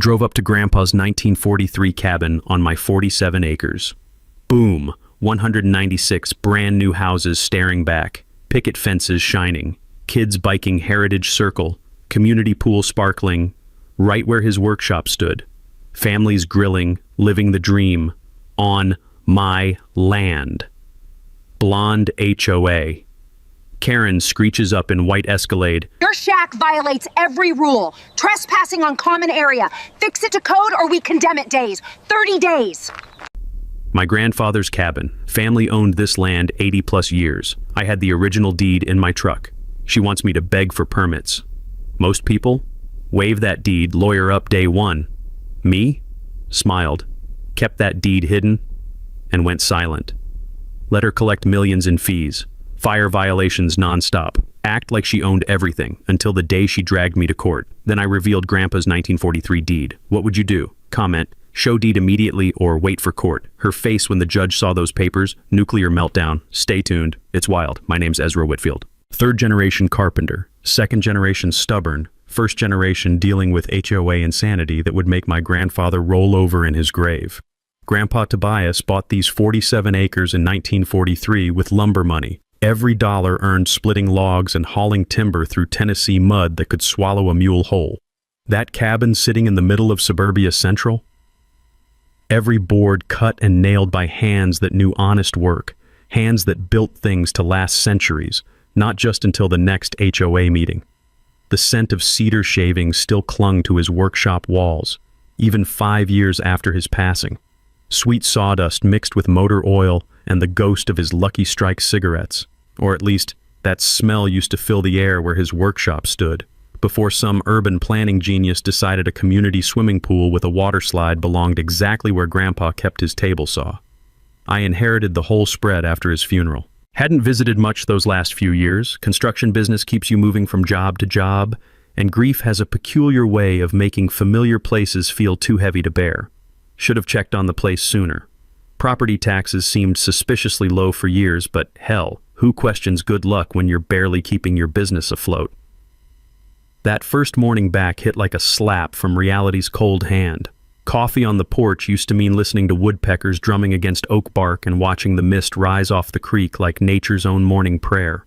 Drove up to Grandpa's 1943 cabin on my 47 acres. Boom, 196 brand new houses staring back, picket fences shining, kids biking Heritage Circle, community pool sparkling, right where his workshop stood. Families grilling, living the dream, on my land. Blonde HOA. Karen screeches up in white Escalade. Your shack violates every rule. Trespassing on common area. Fix it to code or we condemn it days. 30 days. My grandfather's cabin. Family owned this land 80 plus years. I had the original deed in my truck. She wants me to beg for permits. Most people? Wave that deed, lawyer up day one. Me? Smiled, kept that deed hidden, and went silent. Let her collect millions in fees. Fire violations nonstop. Act like she owned everything until the day she dragged me to court. Then I revealed Grandpa's 1943 deed. What would you do? Comment, show deed immediately or wait for court. Her face when the judge saw those papers, nuclear meltdown. Stay tuned. It's wild. My name's Ezra Whitfield. Third generation carpenter. Second generation stubborn. First generation dealing with HOA insanity that would make my grandfather roll over in his grave. Grandpa Tobias bought these 47 acres in 1943 with lumber money. Every dollar earned splitting logs and hauling timber through Tennessee mud that could swallow a mule whole. That cabin sitting in the middle of Suburbia Central? Every board cut and nailed by hands that knew honest work, hands that built things to last centuries, not just until the next HOA meeting. The scent of cedar shavings still clung to his workshop walls, even 5 years after his passing. Sweet sawdust mixed with motor oil and the ghost of his Lucky Strike cigarettes. Or at least, that smell used to fill the air where his workshop stood, before some urban planning genius decided a community swimming pool with a water slide belonged exactly where Grandpa kept his table saw. I inherited the whole spread after his funeral. Hadn't visited much those last few years. Construction business keeps you moving from job to job, and grief has a peculiar way of making familiar places feel too heavy to bear. Should have checked on the place sooner. Property taxes seemed suspiciously low for years, but hell, who questions good luck when you're barely keeping your business afloat? That first morning back hit like a slap from reality's cold hand. Coffee on the porch used to mean listening to woodpeckers drumming against oak bark and watching the mist rise off the creek like nature's own morning prayer.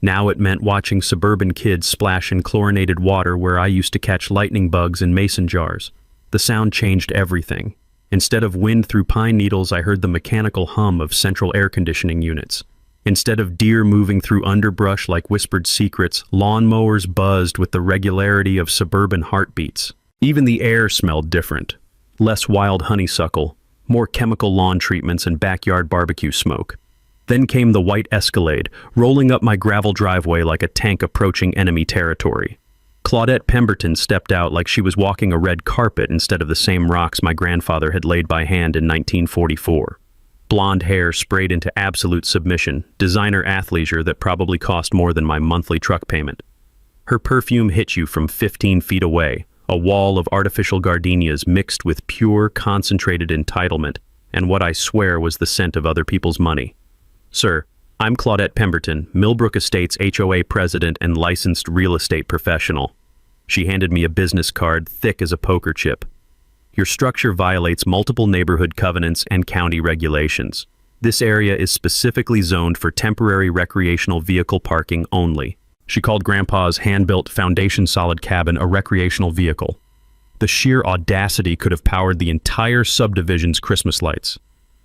Now it meant watching suburban kids splash in chlorinated water where I used to catch lightning bugs in mason jars. The sound changed everything. Instead of wind through pine needles, I heard the mechanical hum of central air conditioning units. Instead of deer moving through underbrush like whispered secrets, lawnmowers buzzed with the regularity of suburban heartbeats. Even the air smelled different. Less wild honeysuckle, more chemical lawn treatments and backyard barbecue smoke. Then came the white Escalade, rolling up my gravel driveway like a tank approaching enemy territory. Claudette Pemberton stepped out like she was walking a red carpet instead of the same rocks my grandfather had laid by hand in 1944. Blonde hair sprayed into absolute submission, designer athleisure that probably cost more than my monthly truck payment. Her perfume hit you from 15 feet away, a wall of artificial gardenias mixed with pure, concentrated entitlement, and what I swear was the scent of other people's money. Sir, I'm Claudette Pemberton, Millbrook Estates HOA president and licensed real estate professional. She handed me a business card thick as a poker chip. Your structure violates multiple neighborhood covenants and county regulations. This area is specifically zoned for temporary recreational vehicle parking only. She called Grandpa's hand-built foundation-solid cabin a recreational vehicle. The sheer audacity could have powered the entire subdivision's Christmas lights.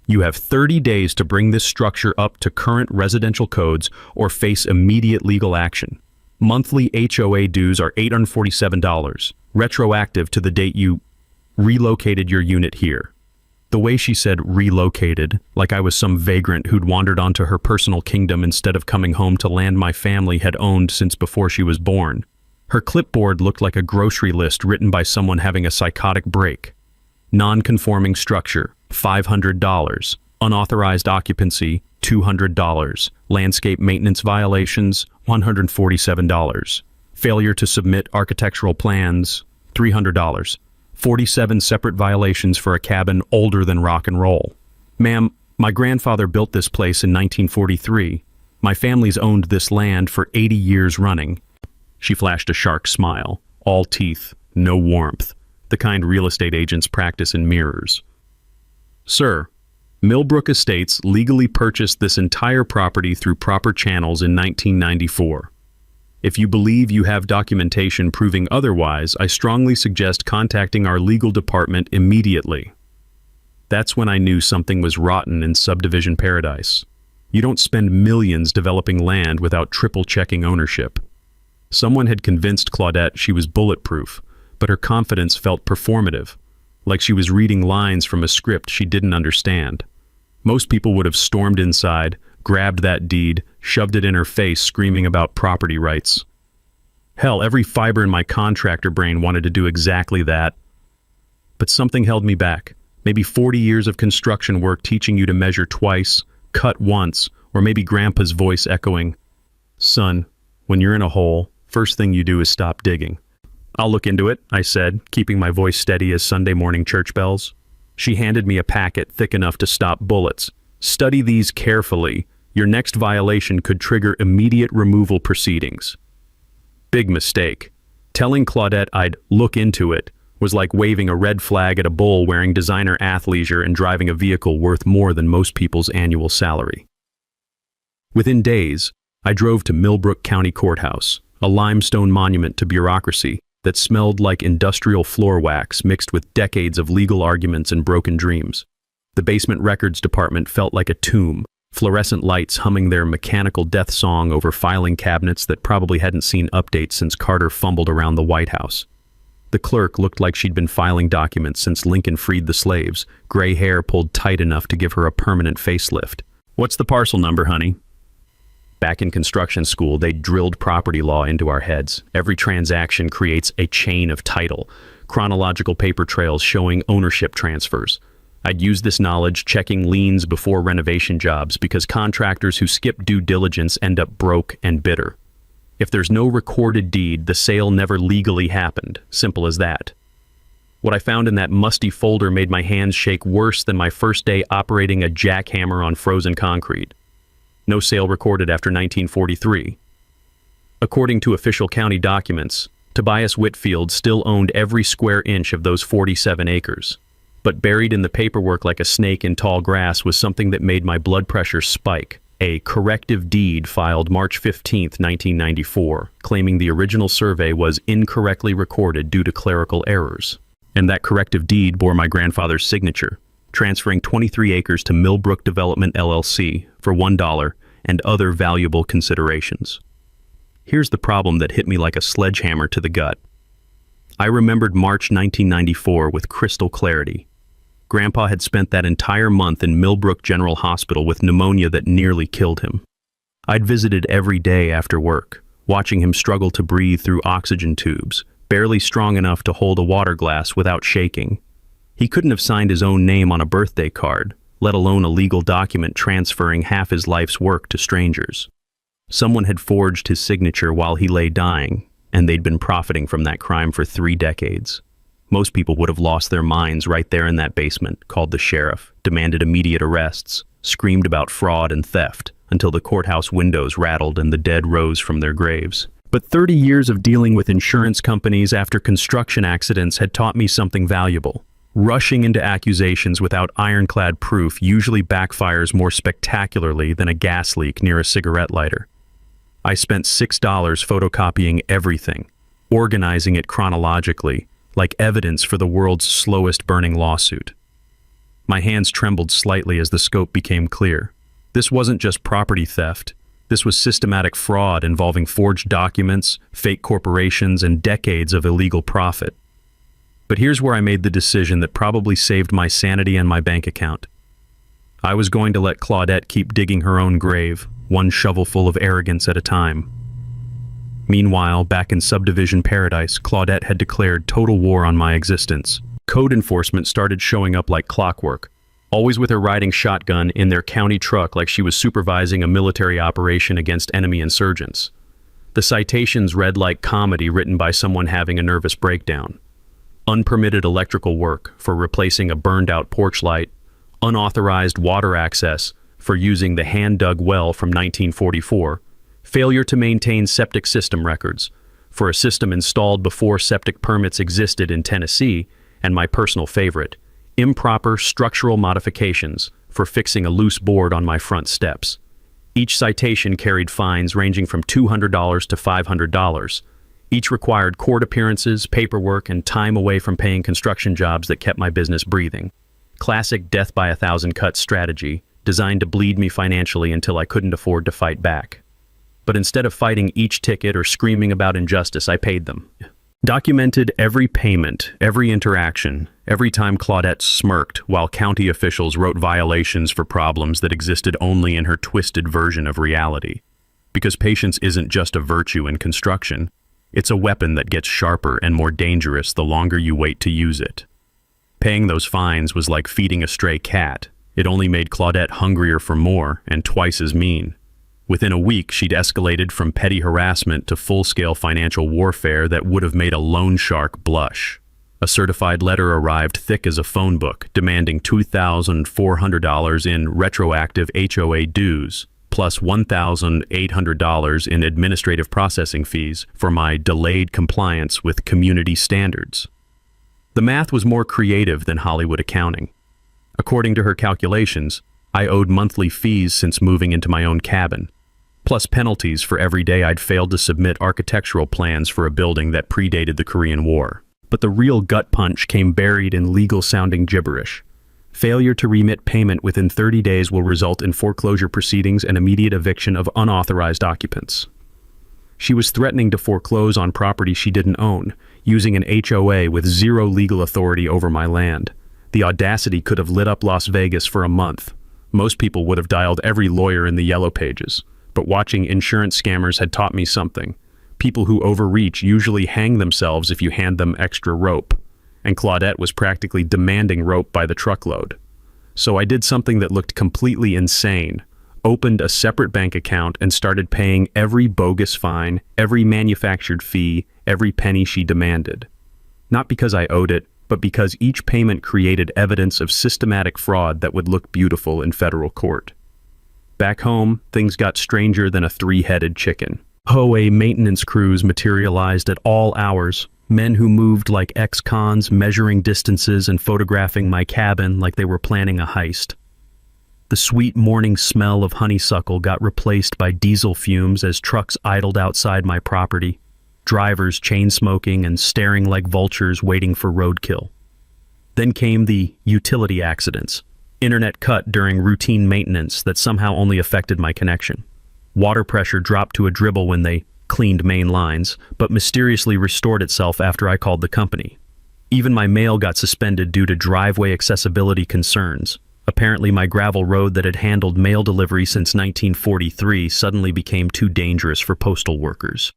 You have 30 days to bring this structure up to current residential codes or face immediate legal action. Monthly HOA dues are $847, retroactive to the date you relocated your unit here. The way she said relocated, like I was some vagrant who'd wandered onto her personal kingdom instead of coming home to land my family had owned since before she was born. Her clipboard looked like a grocery list written by someone having a psychotic break. Non-conforming structure, $500. Unauthorized occupancy, $200. Landscape maintenance violations, $147. Failure to submit architectural plans, $300. 47 separate violations for a cabin older than rock and roll. Ma'am, my grandfather built this place in 1943. My family's owned this land for 80 years running. She flashed a shark smile, all teeth, no warmth. the kind real estate agents practice in mirrors. Sir, Millbrook Estates legally purchased this entire property through proper channels in 1994. If you believe you have documentation proving otherwise, I strongly suggest contacting our legal department immediately. That's when I knew something was rotten in subdivision paradise. You don't spend millions developing land without triple-checking ownership. Someone had convinced Claudette she was bulletproof, but her confidence felt performative, like she was reading lines from a script she didn't understand. Most people would have stormed inside, grabbed that deed, shoved it in her face, screaming about property rights. Hell, every fiber in my contractor brain wanted to do exactly that. But something held me back. Maybe 40 years of construction work teaching you to measure twice, cut once, or maybe Grandpa's voice echoing, "Son, when you're in a hole, first thing you do is stop digging." "I'll look into it," I said, keeping my voice steady as Sunday morning church bells. She handed me a packet thick enough to stop bullets. "Study these carefully. Your next violation could trigger immediate removal proceedings." Big mistake. Telling Claudette I'd look into it was like waving a red flag at a bull wearing designer athleisure and driving a vehicle worth more than most people's annual salary. Within days, I drove to Millbrook County Courthouse, a limestone monument to bureaucracy that smelled like industrial floor wax mixed with decades of legal arguments and broken dreams. The basement records department felt like a tomb, fluorescent lights humming their mechanical death song over filing cabinets that probably hadn't seen updates since Carter fumbled around the White House. The clerk looked like she'd been filing documents since Lincoln freed the slaves, gray hair pulled tight enough to give her a permanent facelift. "What's the parcel number, honey?" Back in construction school, they drilled property law into our heads. Every transaction creates a chain of title, chronological paper trails showing ownership transfers. I'd use this knowledge checking liens before renovation jobs because contractors who skip due diligence end up broke and bitter. If there's no recorded deed, the sale never legally happened. Simple as that. What I found in that musty folder made my hands shake worse than my first day operating a jackhammer on frozen concrete. No sale recorded after 1943. According to official county documents, Tobias Whitfield still owned every square inch of those 47 acres. But buried in the paperwork like a snake in tall grass was something that made my blood pressure spike. A corrective deed filed March 15, 1994, claiming the original survey was incorrectly recorded due to clerical errors. And that corrective deed bore my grandfather's signature, transferring 23 acres to Millbrook Development LLC for $1 and other valuable considerations. Here's the problem that hit me like a sledgehammer to the gut. I remembered March 1994 with crystal clarity. Grandpa had spent that entire month in Millbrook General Hospital with pneumonia that nearly killed him. I'd visited every day after work, watching him struggle to breathe through oxygen tubes, barely strong enough to hold a water glass without shaking. He couldn't have signed his own name on a birthday card, let alone a legal document transferring half his life's work to strangers. Someone had forged his signature while he lay dying, and they'd been profiting from that crime for 3 decades. Most people would have lost their minds right there in that basement, called the sheriff, demanded immediate arrests, screamed about fraud and theft, until the courthouse windows rattled and the dead rose from their graves. But 30 years of dealing with insurance companies after construction accidents had taught me something valuable. Rushing into accusations without ironclad proof usually backfires more spectacularly than a gas leak near a cigarette lighter. I spent $6 photocopying everything, organizing it chronologically, like evidence for the world's slowest burning lawsuit. My hands trembled slightly as the scope became clear. This wasn't just property theft. This was systematic fraud involving forged documents, fake corporations, and decades of illegal profit. But here's where I made the decision that probably saved my sanity and my bank account. I was going to let Claudette keep digging her own grave, one shovelful of arrogance at a time. Meanwhile, back in subdivision paradise, Claudette had declared total war on my existence. Code enforcement started showing up like clockwork, always with her riding shotgun in their county truck like she was supervising a military operation against enemy insurgents. The citations read like comedy written by someone having a nervous breakdown. Unpermitted electrical work for replacing a burned-out porch light, unauthorized water access for using the hand-dug well from 1944, failure to maintain septic system records for a system installed before septic permits existed in Tennessee, and my personal favorite, improper structural modifications for fixing a loose board on my front steps. Each citation carried fines ranging from $200 to $500. Each required court appearances, paperwork, and time away from paying construction jobs that kept my business breathing. Classic death by a thousand cuts strategy, designed to bleed me financially until I couldn't afford to fight back. But instead of fighting each ticket or screaming about injustice, I paid them. Documented every payment, every interaction, every time Claudette smirked while county officials wrote violations for problems that existed only in her twisted version of reality. Because patience isn't just a virtue in construction, it's a weapon that gets sharper and more dangerous the longer you wait to use it. Paying those fines was like feeding a stray cat. It only made Claudette hungrier for more and twice as mean. Within a week, she'd escalated from petty harassment to full-scale financial warfare that would have made a loan shark blush. A certified letter arrived thick as a phone book, demanding $2,400 in retroactive HOA dues, plus $1,800 in administrative processing fees for my delayed compliance with community standards. The math was more creative than Hollywood accounting. According to her calculations, I owed monthly fees since moving into my own cabin, plus penalties for every day I'd failed to submit architectural plans for a building that predated the Korean War. But the real gut punch came buried in legal-sounding gibberish. Failure to remit payment within 30 days will result in foreclosure proceedings and immediate eviction of unauthorized occupants. She was threatening to foreclose on property she didn't own, using an HOA with zero legal authority over my land. The audacity could have lit up Las Vegas for a month. Most people would have dialed every lawyer in the yellow pages. But watching insurance scammers had taught me something. People who overreach usually hang themselves if you hand them extra rope. And Claudette was practically demanding rope by the truckload. So I did something that looked completely insane. Opened a separate bank account and started paying every bogus fine, every manufactured fee, every penny she demanded. Not because I owed it, but because each payment created evidence of systematic fraud that would look beautiful in federal court. Back home, things got stranger than a three-headed chicken. HOA maintenance crews materialized at all hours, men who moved like ex-cons, measuring distances and photographing my cabin like they were planning a heist. The sweet morning smell of honeysuckle got replaced by diesel fumes as trucks idled outside my property, drivers chain-smoking and staring like vultures waiting for roadkill. Then came the utility accidents. Internet cut during routine maintenance that somehow only affected my connection. Water pressure dropped to a dribble when they cleaned main lines, but mysteriously restored itself after I called the company. Even my mail got suspended due to driveway accessibility concerns. Apparently my gravel road that had handled mail delivery since 1943 suddenly became too dangerous for postal workers.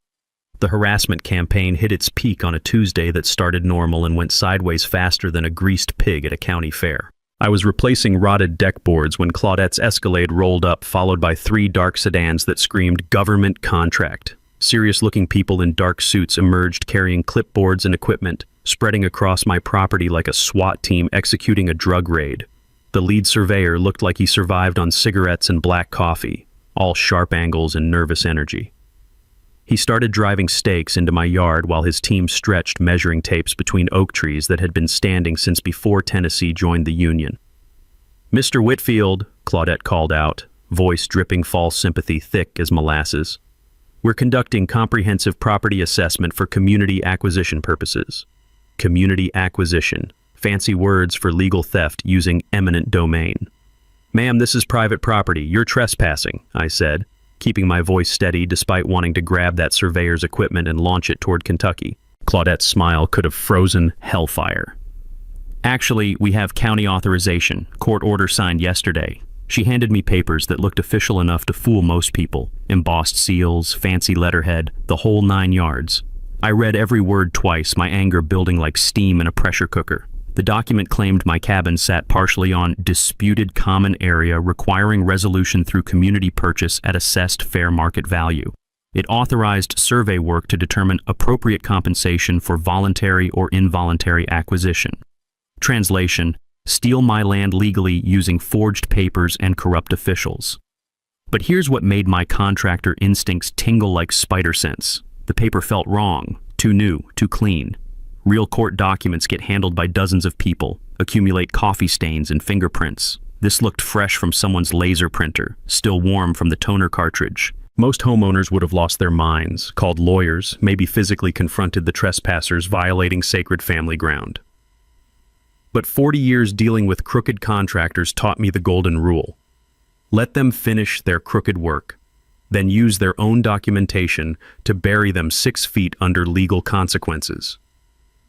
The harassment campaign hit its peak on a Tuesday that started normal and went sideways faster than a greased pig at a county fair. I was replacing rotted deck boards when Claudette's Escalade rolled up, followed by 3 dark sedans that screamed government contract. Serious-looking people in dark suits emerged carrying clipboards and equipment, spreading across my property like a SWAT team executing a drug raid. The lead surveyor looked like he survived on cigarettes and black coffee, all sharp angles and nervous energy. He started driving stakes into my yard while his team stretched measuring tapes between oak trees that had been standing since before Tennessee joined the Union. "Mr. Whitfield," Claudette called out, voice dripping false sympathy thick as molasses. "We're conducting comprehensive property assessment for community acquisition purposes." Community acquisition. Fancy words for legal theft using eminent domain. "Ma'am, this is private property. You're trespassing," I said, keeping my voice steady despite wanting to grab that surveyor's equipment and launch it toward Kentucky. Claudette's smile could have frozen hellfire. "Actually, we have county authorization. Court order signed yesterday." She handed me papers that looked official enough to fool most people. Embossed seals, fancy letterhead, the whole 9 yards. I read every word twice, my anger building like steam in a pressure cooker. The document claimed my cabin sat partially on disputed common area requiring resolution through community purchase at assessed fair market value. It authorized survey work to determine appropriate compensation for voluntary or involuntary acquisition. Translation: steal my land legally using forged papers and corrupt officials. But here's what made my contractor instincts tingle like spider sense. The paper felt wrong, too new, too clean. Real court documents get handled by dozens of people, accumulate coffee stains and fingerprints. This looked fresh from someone's laser printer, still warm from the toner cartridge. Most homeowners would have lost their minds, called lawyers, maybe physically confronted the trespassers violating sacred family ground. But 40 years dealing with crooked contractors taught me the golden rule. Let them finish their crooked work, then use their own documentation to bury them 6 feet under legal consequences.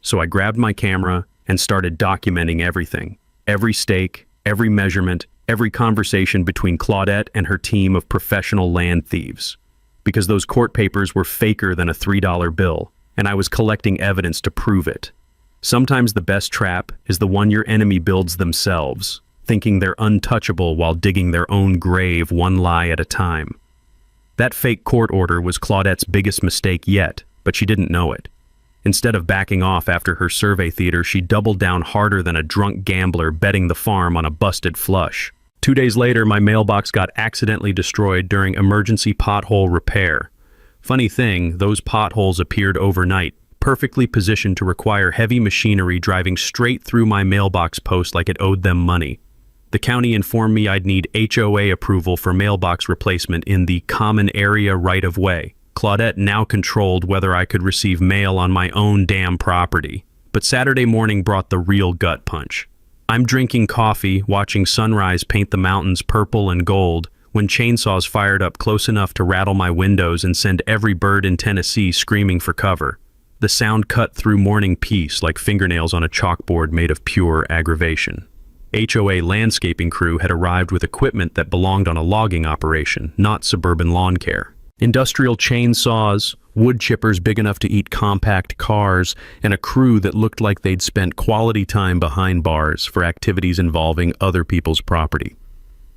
So I grabbed my camera and started documenting everything. Every stake, every measurement, every conversation between Claudette and her team of professional land thieves. Because those court papers were faker than a $3 bill, and I was collecting evidence to prove it. Sometimes the best trap is the one your enemy builds themselves, thinking they're untouchable while digging their own grave one lie at a time. That fake court order was Claudette's biggest mistake yet, but she didn't know it. Instead of backing off after her survey theater, she doubled down harder than a drunk gambler betting the farm on a busted flush. 2 days later, my mailbox got accidentally destroyed during emergency pothole repair. Funny thing, those potholes appeared overnight, perfectly positioned to require heavy machinery driving straight through my mailbox post like it owed them money. The county informed me I'd need HOA approval for mailbox replacement in the common area right-of-way. Claudette now controlled whether I could receive mail on my own damn property. But Saturday morning brought the real gut punch. I'm drinking coffee, watching sunrise paint the mountains purple and gold, when chainsaws fired up close enough to rattle my windows and send every bird in Tennessee screaming for cover. The sound cut through morning peace like fingernails on a chalkboard made of pure aggravation. HOA landscaping crew had arrived with equipment that belonged on a logging operation, not suburban lawn care. Industrial chainsaws, wood chippers big enough to eat compact cars, and a crew that looked like they'd spent quality time behind bars for activities involving other people's property.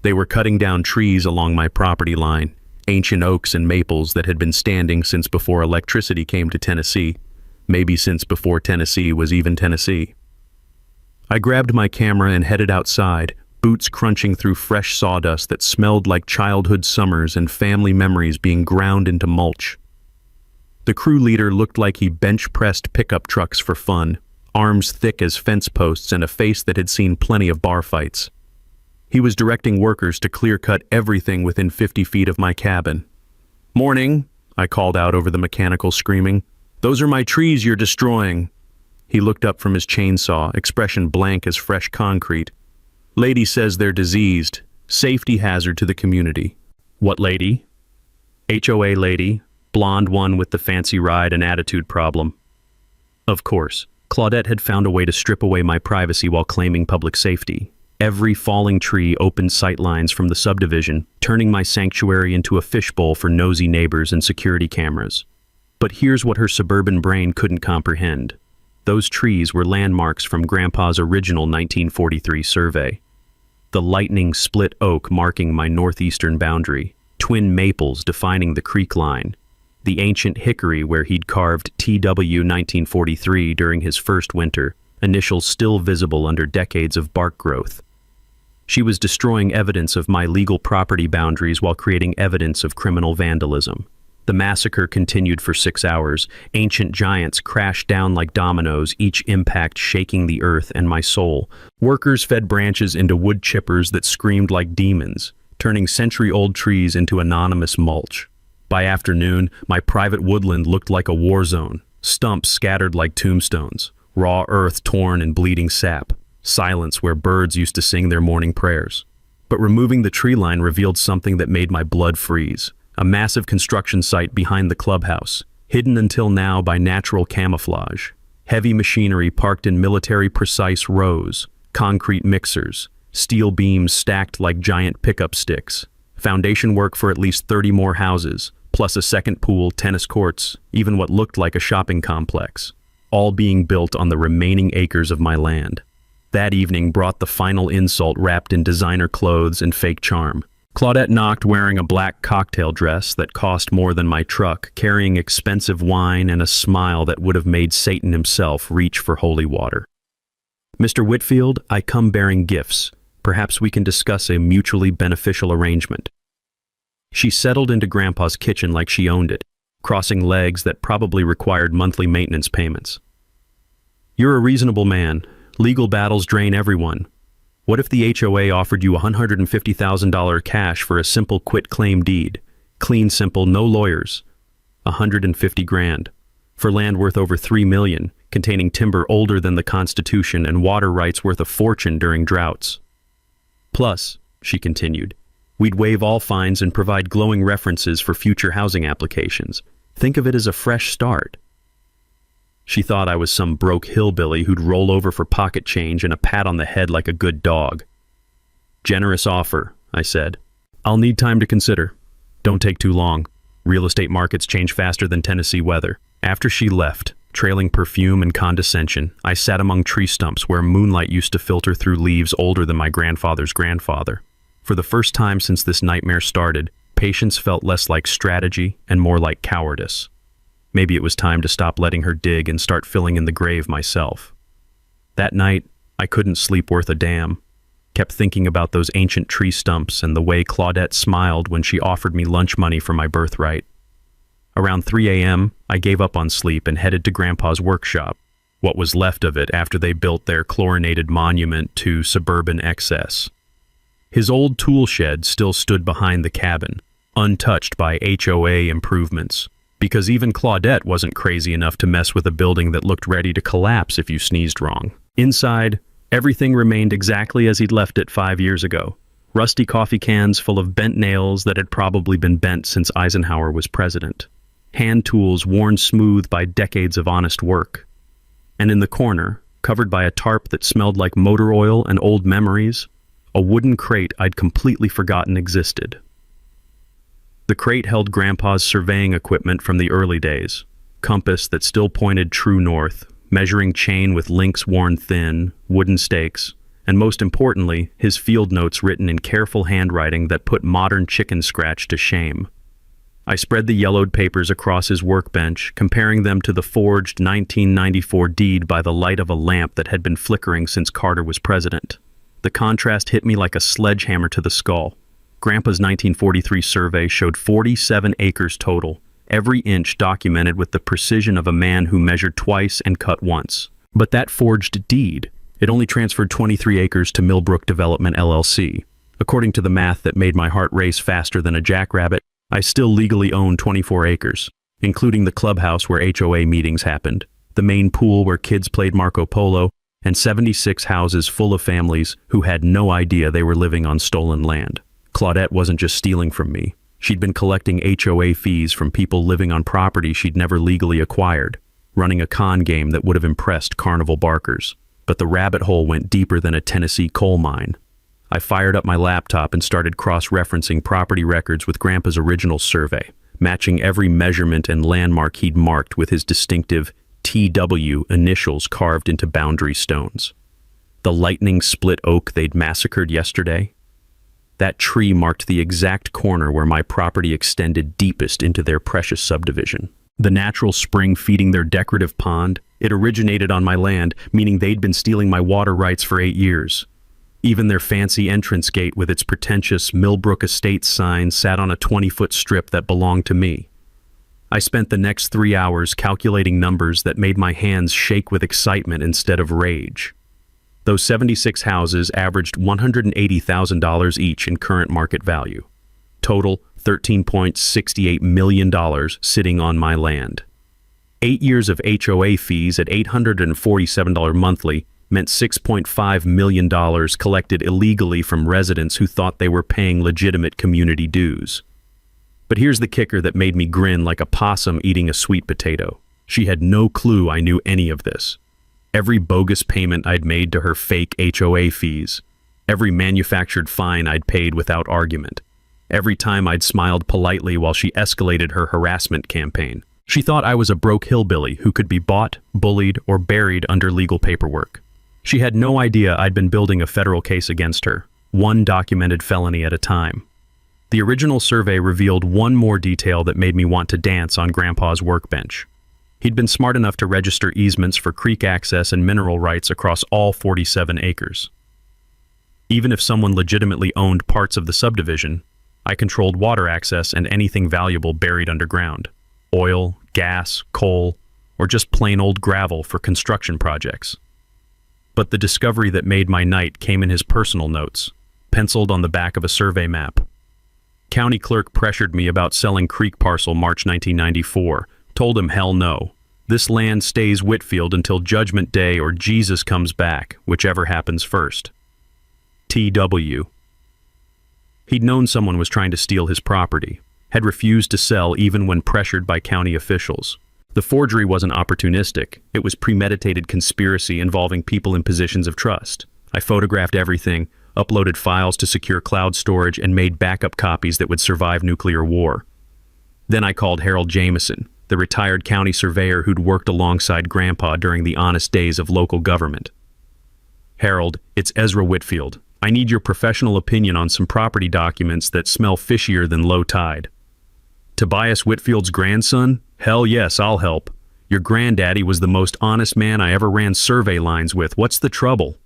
They were cutting down trees along my property line, ancient oaks and maples that had been standing since before electricity came to Tennessee, maybe since before Tennessee was even Tennessee. I grabbed my camera and headed outside, boots crunching through fresh sawdust that smelled like childhood summers and family memories being ground into mulch. The crew leader looked like he bench-pressed pickup trucks for fun, arms thick as fence posts and a face that had seen plenty of bar fights. He was directing workers to clear-cut everything within 50 feet of my cabin. "Morning," I called out over the mechanical screaming. "Those are my trees you're destroying." He looked up from his chainsaw, expression blank as fresh concrete. "Lady says they're diseased. Safety hazard to the community." "What lady?" "HOA lady. Blonde one with the fancy ride and attitude problem." Of course, Claudette had found a way to strip away my privacy while claiming public safety. Every falling tree opened sightlines from the subdivision, turning my sanctuary into a fishbowl for nosy neighbors and security cameras. But here's what her suburban brain couldn't comprehend. Those trees were landmarks from Grandpa's original 1943 survey. The lightning split oak marking my northeastern boundary, twin maples defining the creek line, the ancient hickory where he'd carved TW 1943 during his first winter, initials still visible under decades of bark growth. She was destroying evidence of my legal property boundaries while creating evidence of criminal vandalism. The massacre continued for 6 hours. Ancient giants crashed down like dominoes, each impact shaking the earth and my soul. Workers fed branches into wood chippers that screamed like demons, turning century-old trees into anonymous mulch. By afternoon, my private woodland looked like a war zone, stumps scattered like tombstones, raw earth torn and bleeding sap, silence where birds used to sing their morning prayers. But removing the tree line revealed something that made my blood freeze. A massive construction site behind the clubhouse, hidden until now by natural camouflage. Heavy machinery parked in military-precise rows, concrete mixers, steel beams stacked like giant pickup sticks. Foundation work for at least 30 more houses, plus a second pool, tennis courts, even what looked like a shopping complex. All being built on the remaining acres of my land. That evening brought the final insult wrapped in designer clothes and fake charm. Claudette knocked wearing a black cocktail dress that cost more than my truck, carrying expensive wine and a smile that would have made Satan himself reach for holy water. "Mr. Whitfield, I come bearing gifts. Perhaps we can discuss a mutually beneficial arrangement." She settled into Grandpa's kitchen like she owned it, crossing legs that probably required monthly maintenance payments. You're a reasonable man. Legal battles drain everyone. What if the HOA offered you $150,000 cash for a simple quit-claim deed? Clean, simple, no lawyers. 150 grand. For land worth over 3 million, containing timber older than the Constitution and water rights worth a fortune during droughts. Plus, she continued, we'd waive all fines and provide glowing references for future housing applications. Think of it as a fresh start. She thought I was some broke hillbilly who'd roll over for pocket change and a pat on the head like a good dog. Generous offer, I said. I'll need time to consider. Don't take too long. Real estate markets change faster than Tennessee weather. After she left, trailing perfume and condescension, I sat among tree stumps where moonlight used to filter through leaves older than my grandfather's grandfather. For the first time since this nightmare started, patience felt less like strategy and more like cowardice. Maybe it was time to stop letting her dig and start filling in the grave myself. That night, I couldn't sleep worth a damn. Kept thinking about those ancient tree stumps and the way Claudette smiled when she offered me lunch money for my birthright. Around 3 a.m., I gave up on sleep and headed to Grandpa's workshop, what was left of it after they built their chlorinated monument to suburban excess. His old tool shed still stood behind the cabin, untouched by HOA improvements, because even Claudette wasn't crazy enough to mess with a building that looked ready to collapse if you sneezed wrong. Inside, everything remained exactly as he'd left it 5 years ago. Rusty coffee cans full of bent nails that had probably been bent since Eisenhower was president. Hand tools worn smooth by decades of honest work. And in the corner, covered by a tarp that smelled like motor oil and old memories, a wooden crate I'd completely forgotten existed. The crate held Grandpa's surveying equipment from the early days, compass that still pointed true north, measuring chain with links worn thin, wooden stakes, and most importantly, his field notes written in careful handwriting that put modern chicken scratch to shame. I spread the yellowed papers across his workbench, comparing them to the forged 1994 deed by the light of a lamp that had been flickering since Carter was president. The contrast hit me like a sledgehammer to the skull. Grandpa's 1943 survey showed 47 acres total, every inch documented with the precision of a man who measured twice and cut once. But that forged deed, it only transferred 23 acres to Millbrook Development LLC. According to the math that made my heart race faster than a jackrabbit, I still legally own 24 acres, including the clubhouse where HOA meetings happened, the main pool where kids played Marco Polo, and 76 houses full of families who had no idea they were living on stolen land. Claudette wasn't just stealing from me. She'd been collecting HOA fees from people living on property she'd never legally acquired, running a con game that would have impressed carnival barkers. But the rabbit hole went deeper than a Tennessee coal mine. I fired up my laptop and started cross-referencing property records with Grandpa's original survey, matching every measurement and landmark he'd marked with his distinctive TW initials carved into boundary stones. The lightning-split oak they'd massacred yesterday? That tree marked the exact corner where my property extended deepest into their precious subdivision. The natural spring feeding their decorative pond, it originated on my land, meaning they'd been stealing my water rights for 8 years. Even their fancy entrance gate with its pretentious Millbrook Estates sign sat on a 20-foot strip that belonged to me. I spent the next 3 hours calculating numbers that made my hands shake with excitement instead of rage. Those 76 houses averaged $180,000 each in current market value. Total, $13.68 million sitting on my land. 8 years of HOA fees at $847 monthly meant $6.5 million collected illegally from residents who thought they were paying legitimate community dues. But here's the kicker that made me grin like a possum eating a sweet potato. She had no clue I knew any of this. Every bogus payment I'd made to her fake HOA fees, every manufactured fine I'd paid without argument, every time I'd smiled politely while she escalated her harassment campaign. She thought I was a broke hillbilly who could be bought, bullied, or buried under legal paperwork. She had no idea I'd been building a federal case against her, one documented felony at a time. The original survey revealed one more detail that made me want to dance on Grandpa's workbench. He'd been smart enough to register easements for creek access and mineral rights across all 47 acres. Even if someone legitimately owned parts of the subdivision, I controlled water access and anything valuable buried underground. Oil, gas, coal, or just plain old gravel for construction projects. But the discovery that made my night came in his personal notes, penciled on the back of a survey map. County clerk pressured me about selling Creek Parcel March 1994, told him hell no. This land stays Whitfield until Judgment Day or Jesus comes back, whichever happens first. T.W. He'd known someone was trying to steal his property, had refused to sell even when pressured by county officials. The forgery wasn't opportunistic, it was premeditated conspiracy involving people in positions of trust. I photographed everything, uploaded files to secure cloud storage, and made backup copies that would survive nuclear war. Then I called Harold Jameson, the retired county surveyor who'd worked alongside Grandpa during the honest days of local government. Harold, it's Ezra Whitfield. I need your professional opinion on some property documents that smell fishier than low tide. Tobias Whitfield's grandson? Hell yes, I'll help. Your granddaddy was the most honest man I ever ran survey lines with. What's the trouble?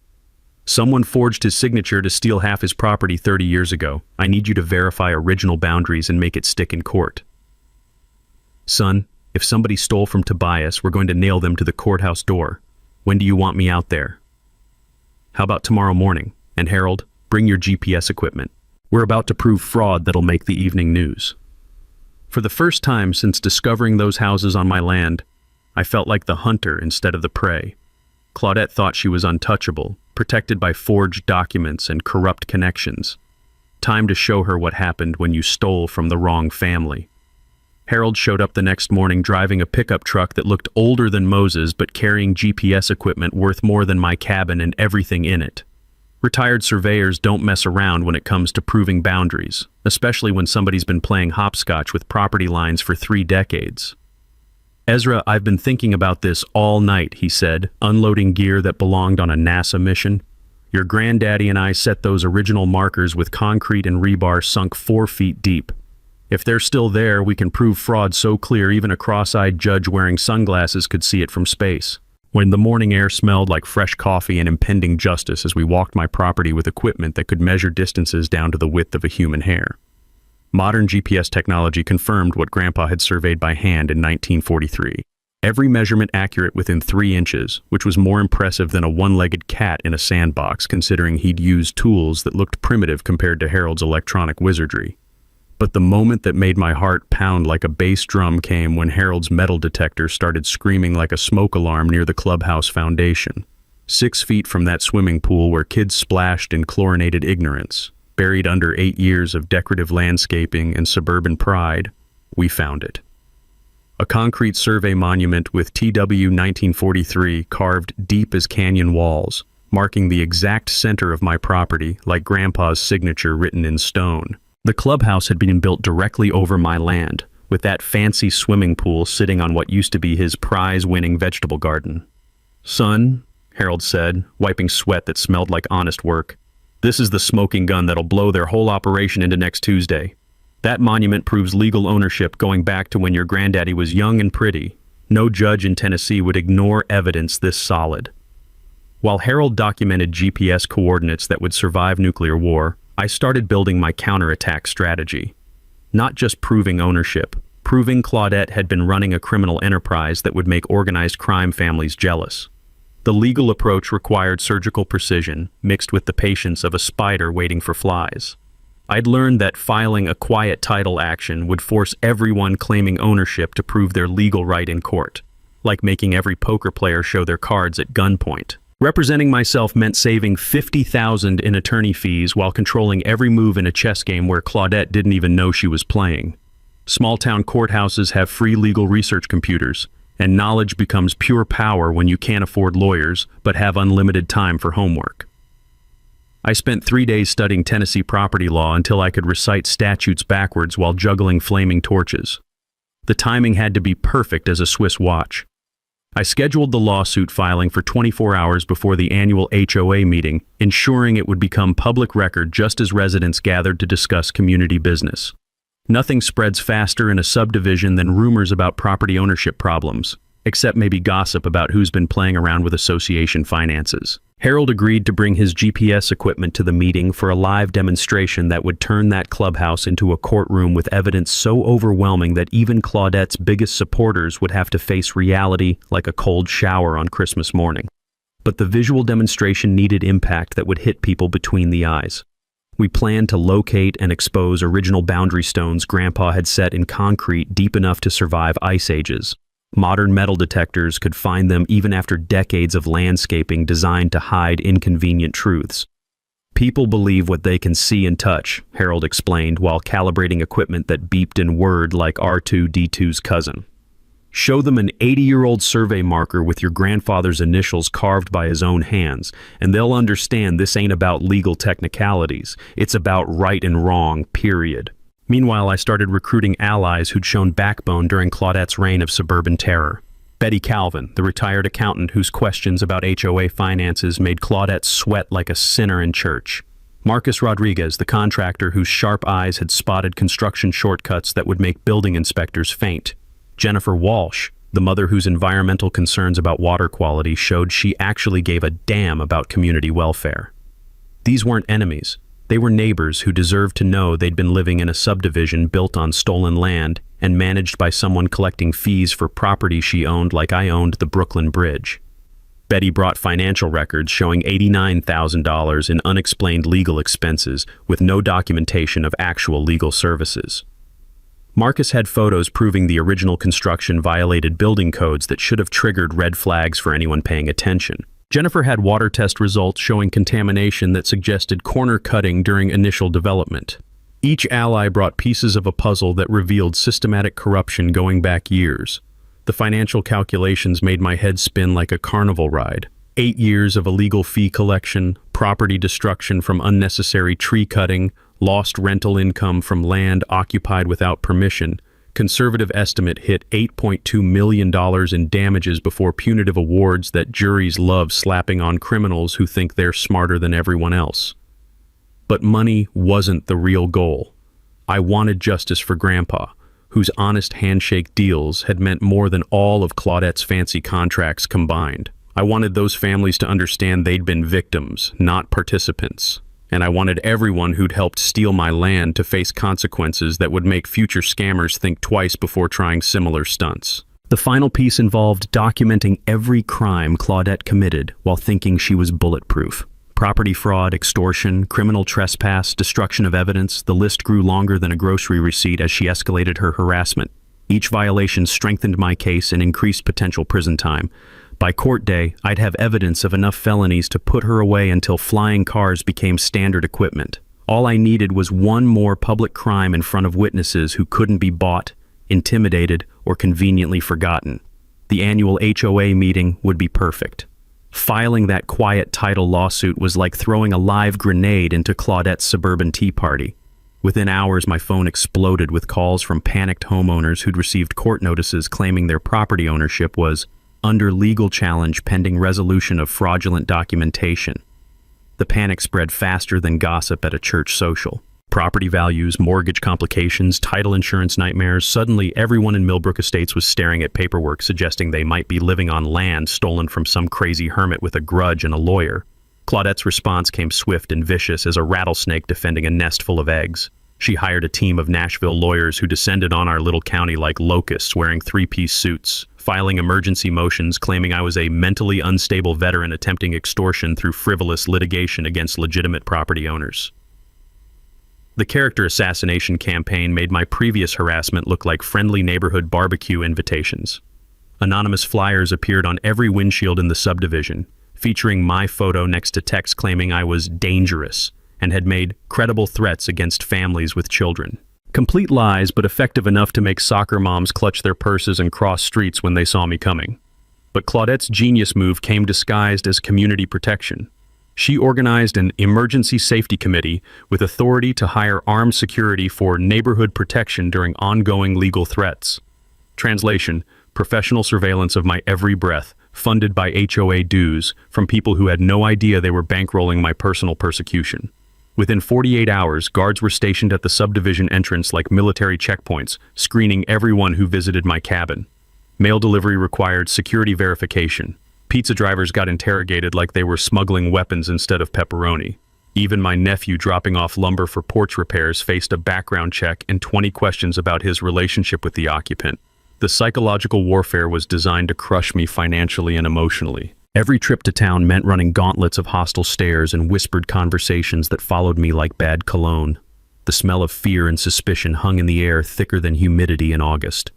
Someone forged his signature to steal half his property 30 years ago. I need you to verify original boundaries and make it stick in court. Son, if somebody stole from Tobias, we're going to nail them to the courthouse door. When do you want me out there? How about tomorrow morning? And Harold, bring your GPS equipment. We're about to prove fraud that'll make the evening news. For the first time since discovering those houses on my land, I felt like the hunter instead of the prey. Claudette thought she was untouchable, protected by forged documents and corrupt connections. Time to show her what happened when you stole from the wrong family. Harold showed up the next morning driving a pickup truck that looked older than Moses but carrying GPS equipment worth more than my cabin and everything in it. Retired surveyors don't mess around when it comes to proving boundaries, especially when somebody's been playing hopscotch with property lines for 3 decades. Ezra, I've been thinking about this all night, he said, unloading gear that belonged on a NASA mission. Your granddaddy and I set those original markers with concrete and rebar sunk 4 feet deep. If they're still there, we can prove fraud so clear even a cross-eyed judge wearing sunglasses could see it from space. When the morning air smelled like fresh coffee and impending justice as we walked my property with equipment that could measure distances down to the width of a human hair. Modern GPS technology confirmed what Grandpa had surveyed by hand in 1943. Every measurement accurate within 3 inches, which was more impressive than a one-legged cat in a sandbox considering he'd used tools that looked primitive compared to Harold's electronic wizardry. But the moment that made my heart pound like a bass drum came when Harold's metal detector started screaming like a smoke alarm near the clubhouse foundation. 6 feet from that swimming pool where kids splashed in chlorinated ignorance, buried under 8 years of decorative landscaping and suburban pride, we found it. A concrete survey monument with TW 1943 carved deep as canyon walls, marking the exact center of my property like Grandpa's signature written in stone. The clubhouse had been built directly over my land, with that fancy swimming pool sitting on what used to be his prize-winning vegetable garden. Son, Harold said, wiping sweat that smelled like honest work, this is the smoking gun that'll blow their whole operation into next Tuesday. That monument proves legal ownership going back to when your granddaddy was young and pretty. No judge in Tennessee would ignore evidence this solid. While Harold documented GPS coordinates that would survive nuclear war, I started building my counterattack strategy. Not just proving ownership, proving Claudette had been running a criminal enterprise that would make organized crime families jealous. The legal approach required surgical precision, mixed with the patience of a spider waiting for flies. I'd learned that filing a quiet title action would force everyone claiming ownership to prove their legal right in court, like making every poker player show their cards at gunpoint. Representing myself meant saving $50,000 in attorney fees while controlling every move in a chess game where Claudette didn't even know she was playing. Small-town courthouses have free legal research computers, and knowledge becomes pure power when you can't afford lawyers but have unlimited time for homework. I spent 3 days studying Tennessee property law until I could recite statutes backwards while juggling flaming torches. The timing had to be perfect as a Swiss watch. I scheduled the lawsuit filing for 24 hours before the annual HOA meeting, ensuring it would become public record just as residents gathered to discuss community business. Nothing spreads faster in a subdivision than rumors about property ownership problems, except maybe gossip about who's been playing around with association finances. Harold agreed to bring his GPS equipment to the meeting for a live demonstration that would turn that clubhouse into a courtroom with evidence so overwhelming that even Claudette's biggest supporters would have to face reality like a cold shower on Christmas morning. But the visual demonstration needed impact that would hit people between the eyes. We planned to locate and expose original boundary stones Grandpa had set in concrete deep enough to survive ice ages. Modern metal detectors could find them even after decades of landscaping designed to hide inconvenient truths. People believe what they can see and touch, Harold explained while calibrating equipment that beeped and whirred like R2-D2's cousin. Show them an 80-year-old survey marker with your grandfather's initials carved by his own hands, and they'll understand this ain't about legal technicalities. It's about right and wrong, period. Meanwhile, I started recruiting allies who'd shown backbone during Claudette's reign of suburban terror. Betty Calvin, the retired accountant whose questions about HOA finances made Claudette sweat like a sinner in church. Marcus Rodriguez, the contractor whose sharp eyes had spotted construction shortcuts that would make building inspectors faint. Jennifer Walsh, the mother whose environmental concerns about water quality showed she actually gave a damn about community welfare. These weren't enemies. They were neighbors who deserved to know they'd been living in a subdivision built on stolen land and managed by someone collecting fees for property she owned like I owned the Brooklyn Bridge. Betty brought financial records showing $89,000 in unexplained legal expenses with no documentation of actual legal services. Marcus had photos proving the original construction violated building codes that should have triggered red flags for anyone paying attention. Jennifer had water test results showing contamination that suggested corner cutting during initial development. Each ally brought pieces of a puzzle that revealed systematic corruption going back years. The financial calculations made my head spin like a carnival ride. 8 years of illegal fee collection, property destruction from unnecessary tree cutting, lost rental income from land occupied without permission. Conservative estimate hit $8.2 million in damages before punitive awards that juries love slapping on criminals who think they're smarter than everyone else. But money wasn't the real goal. I wanted justice for Grandpa, whose honest handshake deals had meant more than all of Claudette's fancy contracts combined. I wanted those families to understand they'd been victims, not participants. And I wanted everyone who'd helped steal my land to face consequences that would make future scammers think twice before trying similar stunts. The final piece involved documenting every crime Claudette committed while thinking she was bulletproof. Property fraud, extortion, criminal trespass, destruction of evidence, the list grew longer than a grocery receipt as she escalated her harassment. Each violation strengthened my case and increased potential prison time. By court day, I'd have evidence of enough felonies to put her away until flying cars became standard equipment. All I needed was one more public crime in front of witnesses who couldn't be bought, intimidated, or conveniently forgotten. The annual HOA meeting would be perfect. Filing that quiet title lawsuit was like throwing a live grenade into Claudette's suburban tea party. Within hours, my phone exploded with calls from panicked homeowners who'd received court notices claiming their property ownership was under legal challenge pending resolution of fraudulent documentation. The panic spread faster than gossip at a church social. Property values, mortgage complications, title insurance nightmares. Suddenly, everyone in Millbrook Estates was staring at paperwork suggesting they might be living on land stolen from some crazy hermit with a grudge and a lawyer. Claudette's response came swift and vicious as a rattlesnake defending a nest full of eggs. She hired a team of Nashville lawyers who descended on our little county like locusts wearing three-piece suits, filing emergency motions claiming I was a mentally unstable veteran attempting extortion through frivolous litigation against legitimate property owners. The character assassination campaign made my previous harassment look like friendly neighborhood barbecue invitations. Anonymous flyers appeared on every windshield in the subdivision, featuring my photo next to text claiming I was dangerous and had made credible threats against families with children. Complete lies, but effective enough to make soccer moms clutch their purses and cross streets when they saw me coming. But Claudette's genius move came disguised as community protection. She organized an emergency safety committee with authority to hire armed security for neighborhood protection during ongoing legal threats. Translation: professional surveillance of my every breath, funded by HOA dues from people who had no idea they were bankrolling my personal persecution. Within 48 hours, guards were stationed at the subdivision entrance like military checkpoints, screening everyone who visited my cabin. Mail delivery required security verification. Pizza drivers got interrogated like they were smuggling weapons instead of pepperoni. Even my nephew dropping off lumber for porch repairs faced a background check and 20 questions about his relationship with the occupant. The psychological warfare was designed to crush me financially and emotionally. Every trip to town meant running gauntlets of hostile stares and whispered conversations that followed me like bad cologne. The smell of fear and suspicion hung in the air thicker than humidity in August.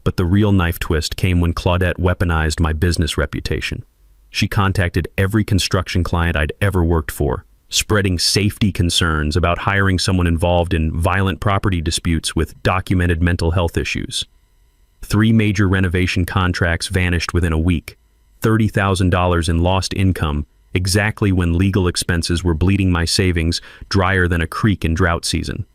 But the real knife twist came when Claudette weaponized my business reputation. She contacted every construction client I'd ever worked for, spreading safety concerns about hiring someone involved in violent property disputes with documented mental health issues. 3 major renovation contracts vanished within a week, $30,000 in lost income, exactly when legal expenses were bleeding my savings drier than a creek in drought season.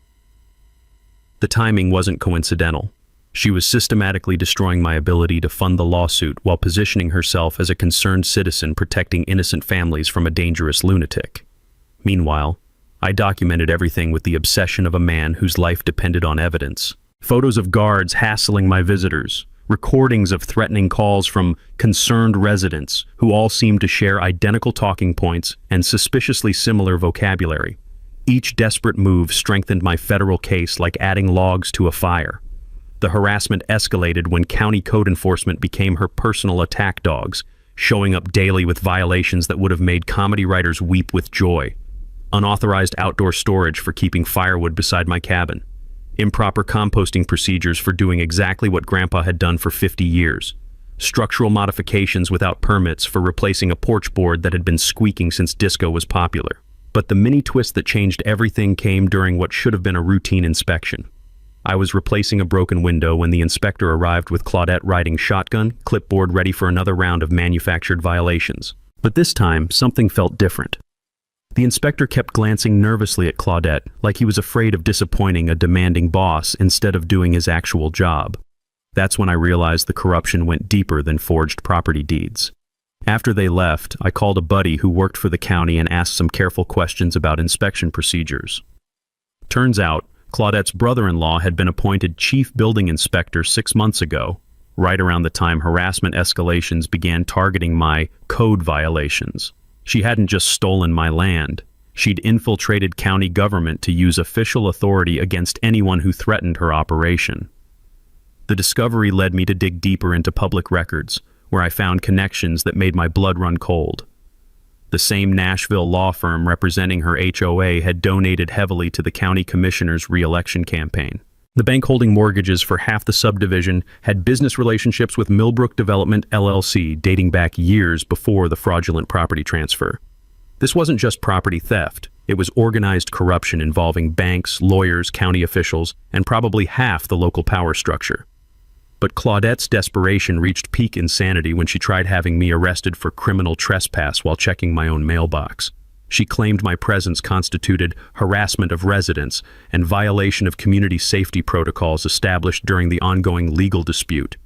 The timing wasn't coincidental. She was systematically destroying my ability to fund the lawsuit while positioning herself as a concerned citizen protecting innocent families from a dangerous lunatic. Meanwhile, I documented everything with the obsession of a man whose life depended on evidence. Photos of guards hassling my visitors, recordings of threatening calls from concerned residents who all seemed to share identical talking points and suspiciously similar vocabulary. Each desperate move strengthened my federal case like adding logs to a fire. The harassment escalated when county code enforcement became her personal attack dogs, showing up daily with violations that would have made comedy writers weep with joy. Unauthorized outdoor storage for keeping firewood beside my cabin. Improper composting procedures for doing exactly what Grandpa had done for 50 years. Structural modifications without permits for replacing a porch board that had been squeaking since disco was popular. But the mini twist that changed everything came during what should have been a routine inspection. I was replacing a broken window when the inspector arrived with Claudette riding shotgun, clipboard ready for another round of manufactured violations. But this time, something felt different. The inspector kept glancing nervously at Claudette, like he was afraid of disappointing a demanding boss instead of doing his actual job. That's when I realized the corruption went deeper than forged property deeds. After they left, I called a buddy who worked for the county and asked some careful questions about inspection procedures. Turns out, Claudette's brother-in-law had been appointed chief building inspector 6 months ago, right around the time harassment escalations began targeting my code violations. She hadn't just stolen my land. She'd infiltrated county government to use official authority against anyone who threatened her operation. The discovery led me to dig deeper into public records, where I found connections that made my blood run cold. The same Nashville law firm representing her HOA had donated heavily to the county commissioner's re-election campaign. The bank holding mortgages for half the subdivision had business relationships with Millbrook Development LLC dating back years before the fraudulent property transfer. This wasn't just property theft. It was organized corruption involving banks, lawyers, county officials, and probably half the local power structure. But Claudette's desperation reached peak insanity when she tried having me arrested for criminal trespass while checking my own mailbox. She claimed my presence constituted harassment of residents and violation of community safety protocols established during the ongoing legal dispute.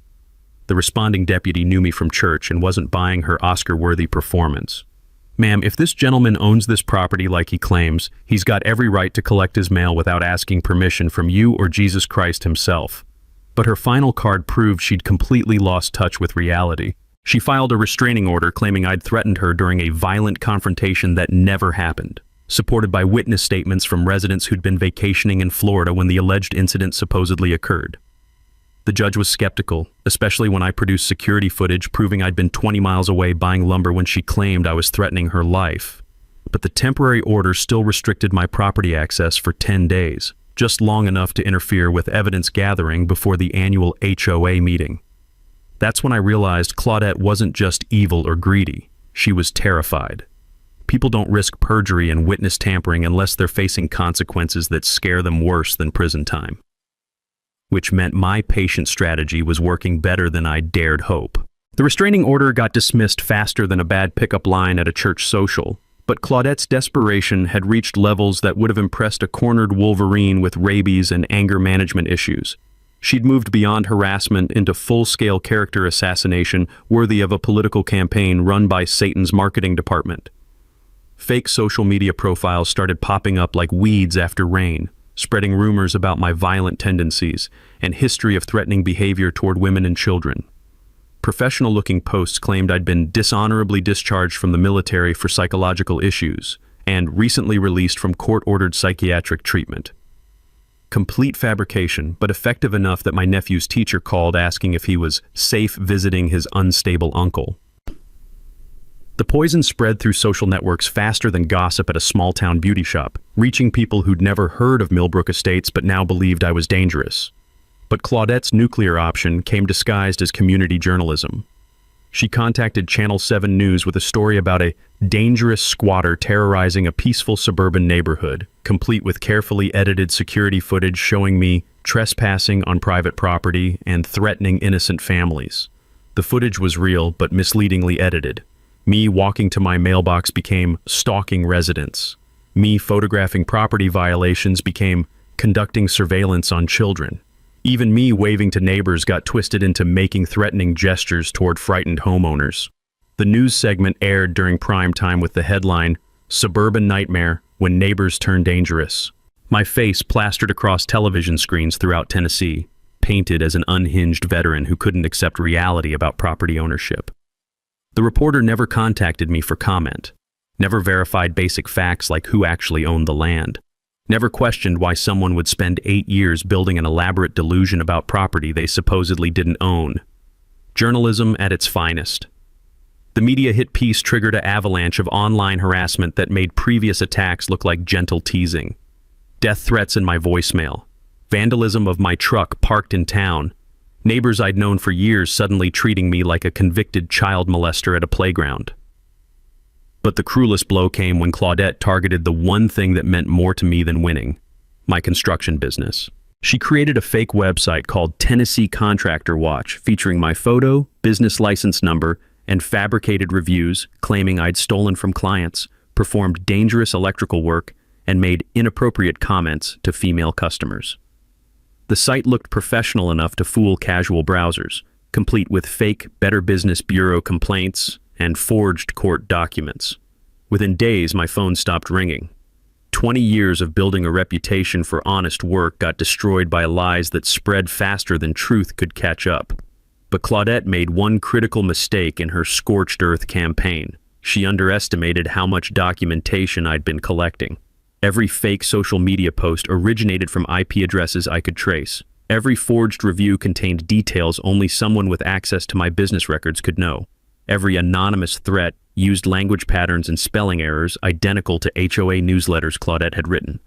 The responding deputy knew me from church and wasn't buying her Oscar-worthy performance. "Ma'am, if this gentleman owns this property like he claims, he's got every right to collect his mail without asking permission from you or Jesus Christ himself." But her final card proved she'd completely lost touch with reality. She filed a restraining order claiming I'd threatened her during a violent confrontation that never happened, supported by witness statements from residents who'd been vacationing in Florida when the alleged incident supposedly occurred. The judge was skeptical, especially when I produced security footage proving I'd been 20 miles away buying lumber when she claimed I was threatening her life. But the temporary order still restricted my property access for 10 days, just long enough to interfere with evidence gathering before the annual HOA meeting. That's when I realized Claudette wasn't just evil or greedy. She was terrified. People don't risk perjury and witness tampering unless they're facing consequences that scare them worse than prison time. Which meant my patient strategy was working better than I dared hope. The restraining order got dismissed faster than a bad pickup line at a church social, but Claudette's desperation had reached levels that would have impressed a cornered wolverine with rabies and anger management issues. She'd moved beyond harassment into full-scale character assassination worthy of a political campaign run by Satan's marketing department. Fake social media profiles started popping up like weeds after rain, spreading rumors about my violent tendencies and history of threatening behavior toward women and children. Professional-looking posts claimed I'd been dishonorably discharged from the military for psychological issues and recently released from court-ordered psychiatric treatment. Complete fabrication, but effective enough that my nephew's teacher called asking if he was safe visiting his unstable uncle. The poison spread through social networks faster than gossip at a small-town beauty shop, reaching people who'd never heard of Millbrook Estates but now believed I was dangerous. But Claudette's nuclear option came disguised as community journalism. She contacted Channel 7 News with a story about a dangerous squatter terrorizing a peaceful suburban neighborhood, complete with carefully edited security footage showing me trespassing on private property and threatening innocent families. The footage was real but misleadingly edited. Me walking to my mailbox became stalking residents. Me photographing property violations became conducting surveillance on children. Even me waving to neighbors got twisted into making threatening gestures toward frightened homeowners. The news segment aired during prime time with the headline, "Suburban Nightmare When Neighbors Turn Dangerous." My face plastered across television screens throughout Tennessee, painted as an unhinged veteran who couldn't accept reality about property ownership. The reporter never contacted me for comment, never verified basic facts like who actually owned the land, never questioned why someone would spend 8 years building an elaborate delusion about property they supposedly didn't own. Journalism at its finest. The media hit piece triggered an avalanche of online harassment that made previous attacks look like gentle teasing. Death threats in my voicemail, vandalism of my truck parked in town, neighbors I'd known for years suddenly treating me like a convicted child molester at a playground. But the cruelest blow came when Claudette targeted the one thing that meant more to me than winning, my construction business. She created a fake website called Tennessee Contractor Watch, featuring my photo, business license number, and fabricated reviews claiming I'd stolen from clients, performed dangerous electrical work, and made inappropriate comments to female customers. The site looked professional enough to fool casual browsers, complete with fake Better Business Bureau complaints and forged court documents. Within days, my phone stopped ringing. 20 years of building a reputation for honest work got destroyed by lies that spread faster than truth could catch up. But Claudette made one critical mistake in her scorched earth campaign. She underestimated how much documentation I'd been collecting. Every fake social media post originated from IP addresses I could trace. Every forged review contained details only someone with access to my business records could know. Every anonymous threat used language patterns and spelling errors identical to HOA newsletters Claudette had written.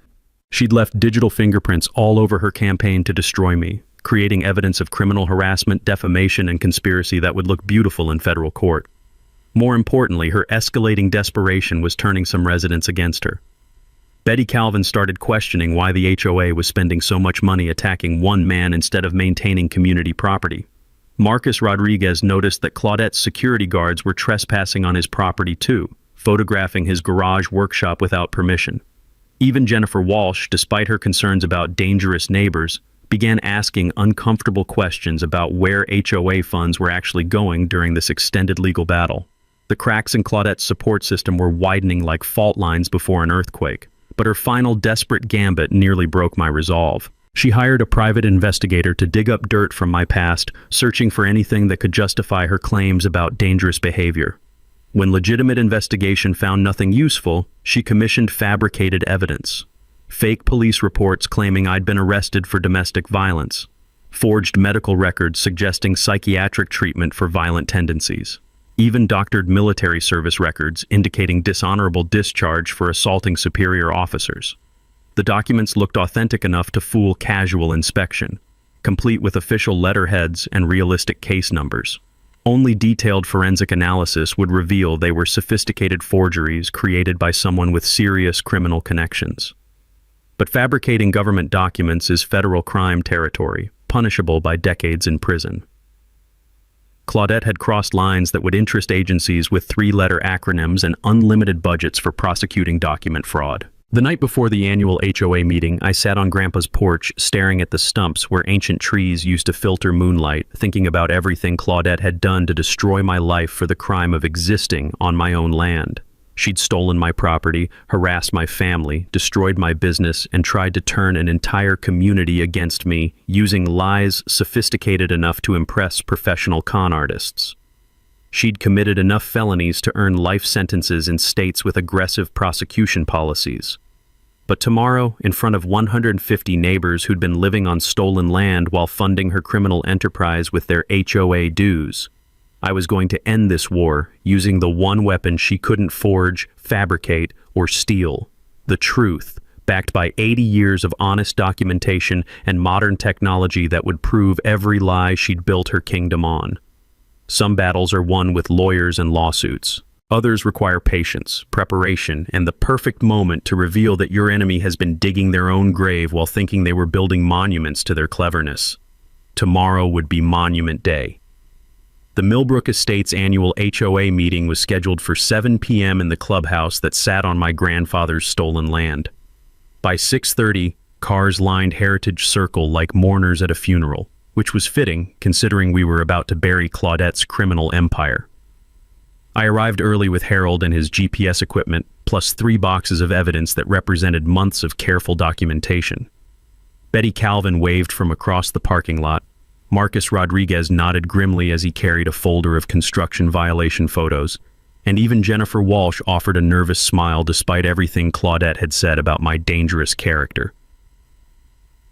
She'd left digital fingerprints all over her campaign to destroy me, creating evidence of criminal harassment, defamation, and conspiracy that would look beautiful in federal court. More importantly, her escalating desperation was turning some residents against her. Betty Calvin started questioning why the HOA was spending so much money attacking one man instead of maintaining community property. Marcus Rodriguez noticed that Claudette's security guards were trespassing on his property too, photographing his garage workshop without permission. Even Jennifer Walsh, despite her concerns about dangerous neighbors, began asking uncomfortable questions about where HOA funds were actually going during this extended legal battle. The cracks in Claudette's support system were widening like fault lines before an earthquake. But her final desperate gambit nearly broke my resolve. She hired a private investigator to dig up dirt from my past, searching for anything that could justify her claims about dangerous behavior. When legitimate investigation found nothing useful, she commissioned fabricated evidence. Fake police reports claiming I'd been arrested for domestic violence. Forged medical records suggesting psychiatric treatment for violent tendencies. Even doctored military service records indicating dishonorable discharge for assaulting superior officers. The documents looked authentic enough to fool casual inspection, complete with official letterheads and realistic case numbers. Only detailed forensic analysis would reveal they were sophisticated forgeries created by someone with serious criminal connections. But fabricating government documents is federal crime territory, punishable by decades in prison. Claudette had crossed lines that would interest agencies with 3-letter acronyms and unlimited budgets for prosecuting document fraud. The night before the annual HOA meeting, I sat on Grandpa's porch, staring at the stumps where ancient trees used to filter moonlight, thinking about everything Claudette had done to destroy my life for the crime of existing on my own land. She'd stolen my property, harassed my family, destroyed my business, and tried to turn an entire community against me, using lies sophisticated enough to impress professional con artists. She'd committed enough felonies to earn life sentences in states with aggressive prosecution policies. But tomorrow, in front of 150 neighbors who'd been living on stolen land while funding her criminal enterprise with their HOA dues, I was going to end this war using the one weapon she couldn't forge, fabricate, or steal: the truth, backed by 80 years of honest documentation and modern technology that would prove every lie she'd built her kingdom on. Some battles are won with lawyers and lawsuits. Others require patience, preparation, and the perfect moment to reveal that your enemy has been digging their own grave while thinking they were building monuments to their cleverness. Tomorrow would be Monument Day. The Millbrook Estates annual HOA meeting was scheduled for 7 p.m. in the clubhouse that sat on my grandfather's stolen land. By 6:30, cars lined Heritage Circle like mourners at a funeral, which was fitting considering we were about to bury Claudette's criminal empire. I arrived early with Harold and his GPS equipment, plus 3 boxes of evidence that represented months of careful documentation. Betty Calvin waved from across the parking lot. Marcus Rodriguez nodded grimly as he carried a folder of construction violation photos, and even Jennifer Walsh offered a nervous smile despite everything Claudette had said about my dangerous character.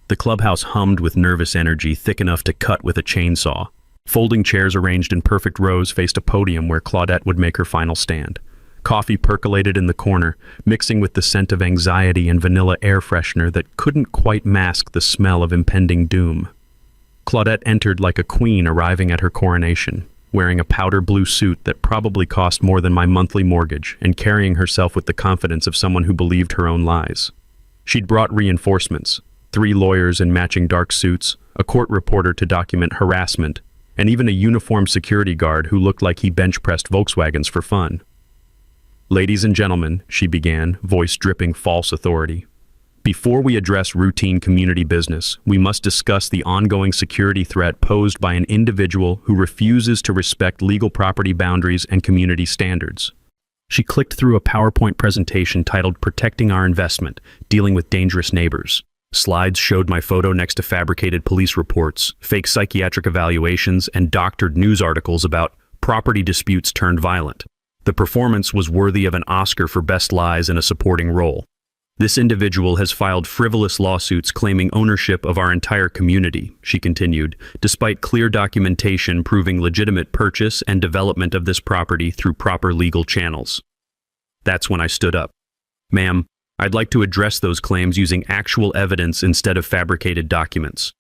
The clubhouse hummed with nervous energy thick enough to cut with a chainsaw. Folding chairs arranged in perfect rows faced a podium where Claudette would make her final stand. Coffee percolated in the corner, mixing with the scent of anxiety and vanilla air freshener that couldn't quite mask the smell of impending doom. Claudette entered like a queen arriving at her coronation, wearing a powder blue suit that probably cost more than my monthly mortgage and carrying herself with the confidence of someone who believed her own lies. She'd brought reinforcements, 3 lawyers in matching dark suits, a court reporter to document harassment, and even a uniformed security guard who looked like he bench-pressed Volkswagens for fun. "Ladies and gentlemen," she began, voice dripping false authority. "Before we address routine community business, we must discuss the ongoing security threat posed by an individual who refuses to respect legal property boundaries and community standards." She clicked through a PowerPoint presentation titled "Protecting Our Investment, Dealing with Dangerous Neighbors." Slides showed my photo next to fabricated police reports, fake psychiatric evaluations, and doctored news articles about property disputes turned violent. The performance was worthy of an Oscar for Best Lies in a Supporting Role. "This individual has filed frivolous lawsuits claiming ownership of our entire community," she continued, "despite clear documentation proving legitimate purchase and development of this property through proper legal channels." That's when I stood up. "Ma'am, I'd like to address those claims using actual evidence instead of fabricated documents."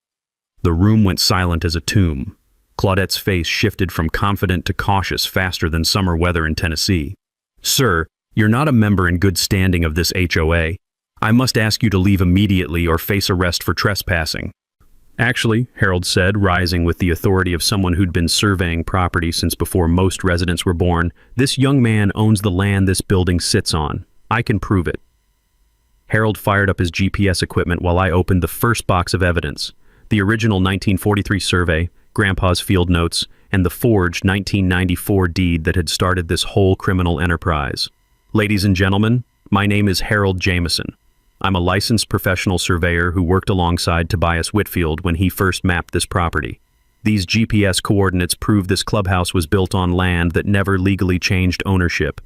The room went silent as a tomb. Claudette's face shifted from confident to cautious faster than summer weather in Tennessee. "Sir, you're not a member in good standing of this HOA. I must ask you to leave immediately or face arrest for trespassing." "Actually," Harold said, rising with the authority of someone who'd been surveying property since before most residents were born, "this young man owns the land this building sits on. I can prove it." Harold fired up his GPS equipment while I opened the first box of evidence: the original 1943 survey, Grandpa's field notes, and the forged 1994 deed that had started this whole criminal enterprise. "Ladies and gentlemen, my name is Harold Jameson. I'm a licensed professional surveyor who worked alongside Tobias Whitfield when he first mapped this property. These GPS coordinates prove this clubhouse was built on land that never legally changed ownership."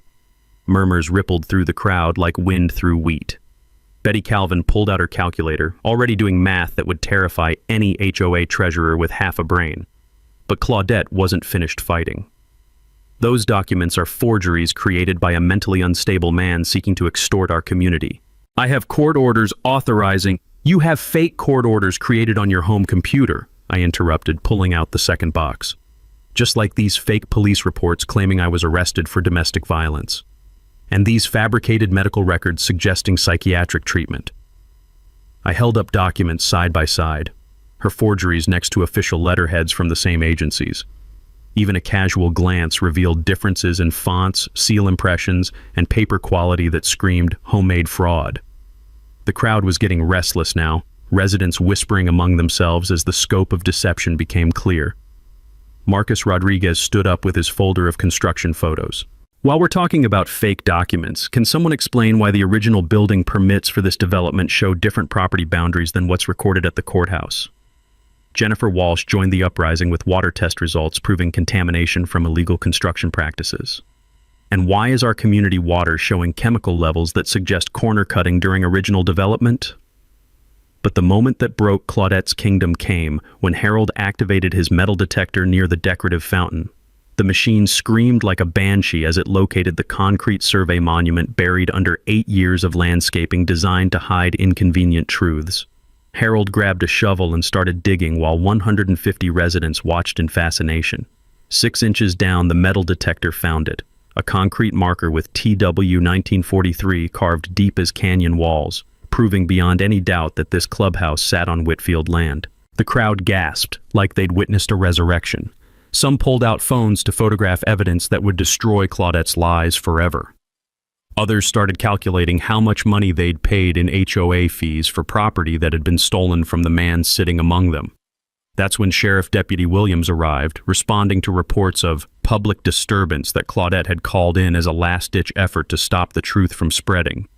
Murmurs rippled through the crowd like wind through wheat. Betty Calvin pulled out her calculator, already doing math that would terrify any HOA treasurer with half a brain. But Claudette wasn't finished fighting. "Those documents are forgeries created by a mentally unstable man seeking to extort our community. I have court orders authorizing—" "You have fake court orders created on your home computer," I interrupted, pulling out the second box. "Just like these fake police reports claiming I was arrested for domestic violence. And these fabricated medical records suggesting psychiatric treatment." I held up documents side by side, her forgeries next to official letterheads from the same agencies. Even a casual glance revealed differences in fonts, seal impressions, and paper quality that screamed homemade fraud. The crowd was getting restless now, residents whispering among themselves as the scope of deception became clear. Marcus Rodriguez stood up with his folder of construction photos. While we're talking about fake documents, can someone explain why the original building permits for this development show different property boundaries than what's recorded at the courthouse? Jennifer Walsh joined the uprising with water test results proving contamination from illegal construction practices. And why is our community water showing chemical levels that suggest corner cutting during original development? But the moment that broke Claudette's kingdom came when Harold activated his metal detector near the decorative fountain. The machine screamed like a banshee as it located the concrete survey monument buried under 8 years of landscaping designed to hide inconvenient truths. Harold grabbed a shovel and started digging while 150 residents watched in fascination. 6 inches down, the metal detector found it, a concrete marker with TW 1943 carved deep as canyon walls, proving beyond any doubt that this clubhouse sat on Whitfield land. The crowd gasped, like they'd witnessed a resurrection. Some pulled out phones to photograph evidence that would destroy Claudette's lies forever. Others started calculating how much money they'd paid in HOA fees for property that had been stolen from the man sitting among them. That's when Sheriff Deputy Williams arrived, responding to reports of public disturbance that Claudette had called in as a last-ditch effort to stop the truth from spreading.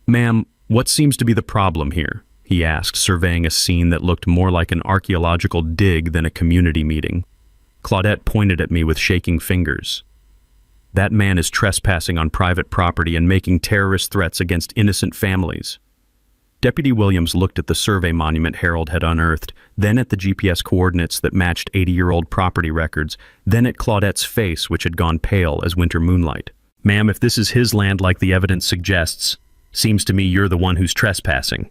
"Ma'am, what seems to be the problem here?" he asked, surveying a scene that looked more like an archaeological dig than a community meeting. Claudette pointed at me with shaking fingers. "That man is trespassing on private property and making terrorist threats against innocent families." Deputy Williams looked at the survey monument Harold had unearthed, then at the GPS coordinates that matched 80-year-old property records, then at Claudette's face, which had gone pale as winter moonlight. "Ma'am, if this is his land like the evidence suggests, seems to me you're the one who's trespassing."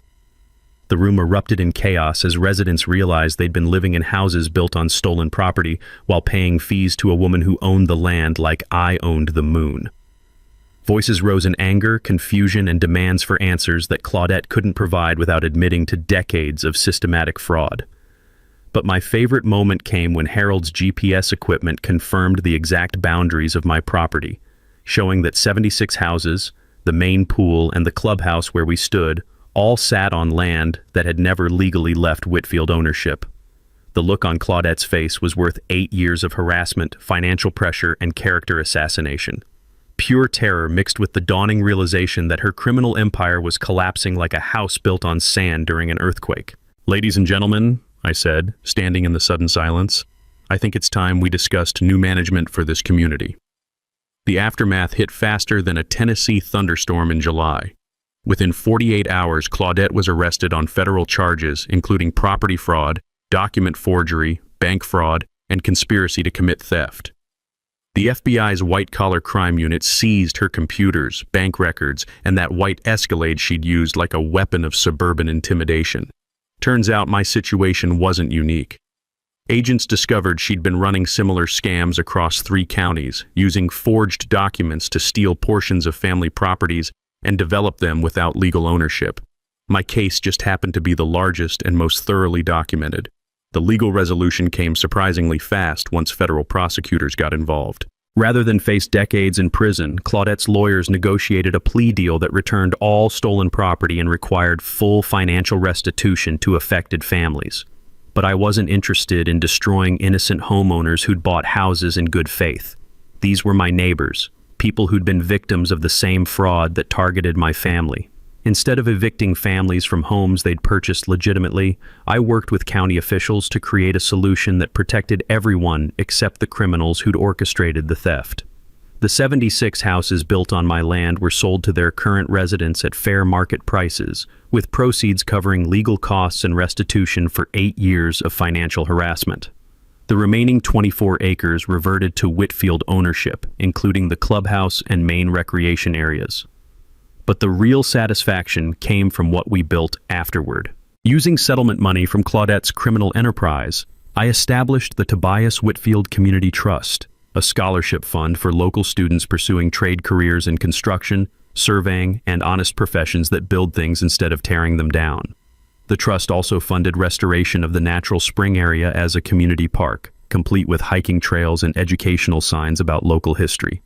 The room erupted in chaos as residents realized they'd been living in houses built on stolen property while paying fees to a woman who owned the land like I owned the moon. Voices rose in anger, confusion, and demands for answers that Claudette couldn't provide without admitting to decades of systematic fraud. But my favorite moment came when Harold's GPS equipment confirmed the exact boundaries of my property, showing that 76 houses, the main pool, and the clubhouse where we stood all sat on land that had never legally left Whitfield ownership. The look on Claudette's face was worth 8 years of harassment, financial pressure, and character assassination. Pure terror mixed with the dawning realization that her criminal empire was collapsing like a house built on sand during an earthquake. "Ladies and gentlemen," I said, standing in the sudden silence, "I think it's time we discussed new management for this community." The aftermath hit faster than a Tennessee thunderstorm in July. Within 48 hours, Claudette was arrested on federal charges, including property fraud, document forgery, bank fraud, and conspiracy to commit theft. The FBI's white-collar crime unit seized her computers, bank records, and that white Escalade she'd used like a weapon of suburban intimidation. Turns out my situation wasn't unique. Agents discovered she'd been running similar scams across 3 counties, using forged documents to steal portions of family properties and develop them without legal ownership. My case just happened to be the largest and most thoroughly documented. The legal resolution came surprisingly fast once federal prosecutors got involved. Rather than face decades in prison, Claudette's lawyers negotiated a plea deal that returned all stolen property and required full financial restitution to affected families. But I wasn't interested in destroying innocent homeowners who'd bought houses in good faith. These were my neighbors, people who'd been victims of the same fraud that targeted my family. Instead of evicting families from homes they'd purchased legitimately, I worked with county officials to create a solution that protected everyone except the criminals who'd orchestrated the theft. The 76 houses built on my land were sold to their current residents at fair market prices, with proceeds covering legal costs and restitution for 8 years of financial harassment. The remaining 24 acres reverted to Whitfield ownership, including the clubhouse and main recreation areas. But the real satisfaction came from what we built afterward. Using settlement money from Claudette's criminal enterprise, I established the Tobias Whitfield Community Trust, a scholarship fund for local students pursuing trade careers in construction, surveying, and honest professions that build things instead of tearing them down. The trust also funded restoration of the natural spring area as a community park, complete with hiking trails and educational signs about local history.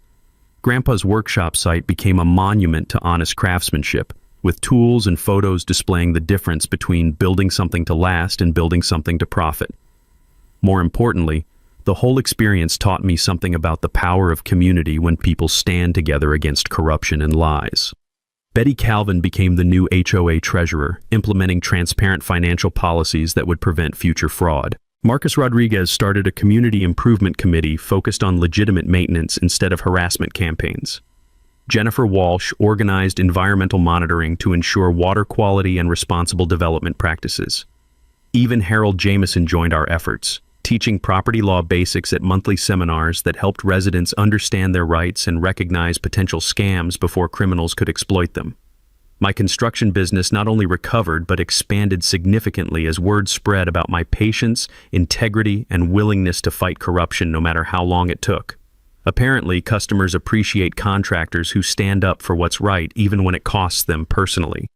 Grandpa's workshop site became a monument to honest craftsmanship, with tools and photos displaying the difference between building something to last and building something to profit. More importantly, The whole experience taught me something about the power of community when people stand together against corruption and lies. Betty Calvin became the new HOA treasurer, implementing transparent financial policies that would prevent future fraud. Marcus Rodriguez started a community improvement committee focused on legitimate maintenance instead of harassment campaigns. Jennifer Walsh organized environmental monitoring to ensure water quality and responsible development practices. Even Harold Jameson joined our efforts, teaching property law basics at monthly seminars that helped residents understand their rights and recognize potential scams before criminals could exploit them. My construction business not only recovered but expanded significantly as word spread about my patience, integrity, and willingness to fight corruption no matter how long it took. Apparently, customers appreciate contractors who stand up for what's right even when it costs them personally.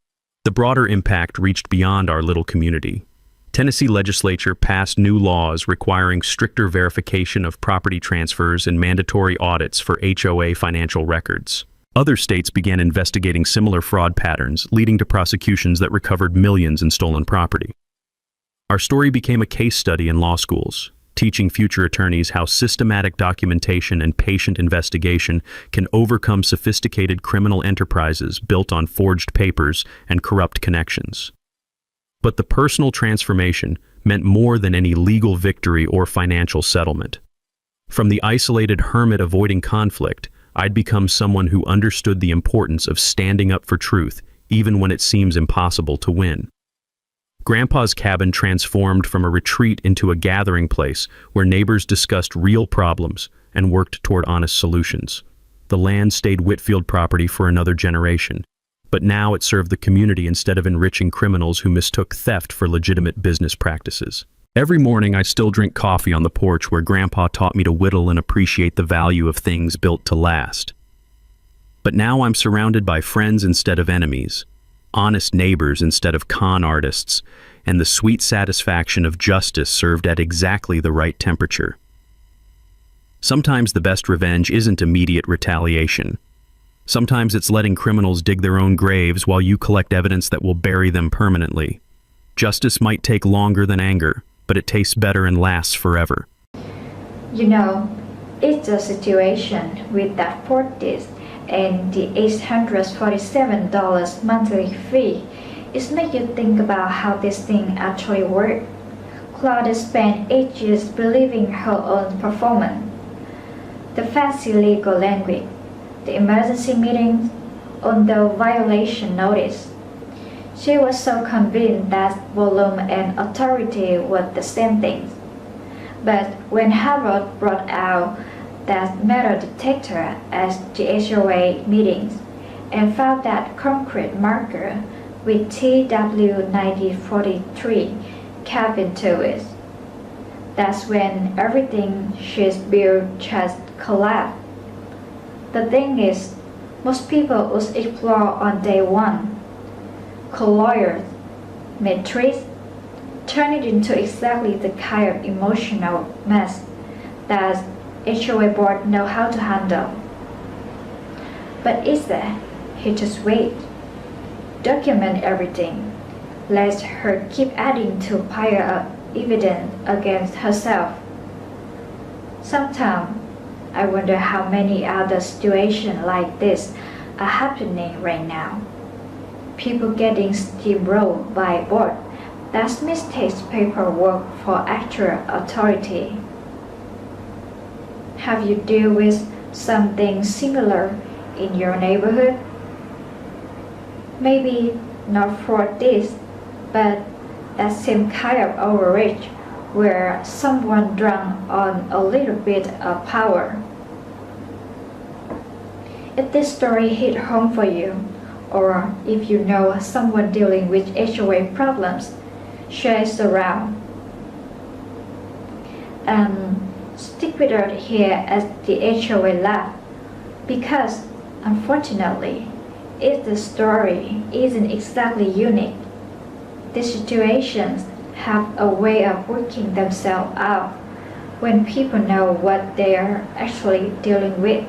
The broader impact reached beyond our little community. Tennessee legislature passed new laws requiring stricter verification of property transfers and mandatory audits for HOA financial records. Other states began investigating similar fraud patterns, leading to prosecutions that recovered millions in stolen property. Our story became a case study in law schools, teaching future attorneys how systematic documentation and patient investigation can overcome sophisticated criminal enterprises built on forged papers and corrupt connections. But the personal transformation meant more than any legal victory or financial settlement. From the isolated hermit avoiding conflict, I'd become someone who understood the importance of standing up for truth, even when it seems impossible to win. Grandpa's cabin transformed from a retreat into a gathering place where neighbors discussed real problems and worked toward honest solutions. The land stayed Whitfield property for another generation, but now it served the community instead of enriching criminals who mistook theft for legitimate business practices. Every morning I still drink coffee on the porch where Grandpa taught me to whittle and appreciate the value of things built to last. But now I'm surrounded by friends instead of enemies, honest neighbors instead of con artists, and the sweet satisfaction of justice served at exactly the right temperature. Sometimes the best revenge isn't immediate retaliation. Sometimes it's letting criminals dig their own graves while you collect evidence that will bury them permanently. Justice might take longer than anger, but it tastes better and lasts forever. You know, it's a situation with that Fortis and the $847 monthly fee. It makes you think about how this thing actually works. Claudia spent ages believing her own performance. The fancy legal language, the emergency meetings, on the violation notice. She was so convinced that volume and authority were the same thing. But when Harold brought out that metal detector at the HOA meetings and found that concrete marker with TW9043 carved into it, that's when everything she's built just collapsed. The thing is, most people would explore on day one. Lawyers, matrix, turn it into exactly the kind of emotional mess that HOA board know how to handle. But instead, he just wait, document everything, let her keep adding to pile up evidence against herself. Sometimes I wonder how many other situations like this are happening right now. People getting steamrolled by board that mistakes paperwork for actual authority. Have you dealt with something similar in your neighborhood? Maybe not for this, but that same kind of overreach where someone drunk on a little bit of power. If this story hit home for you, or if you know someone dealing with HOA problems, share it around. Stick with us here at the HOA Lab, because unfortunately, if the story isn't exactly unique, the situations have a way of working themselves out when people know what they are actually dealing with.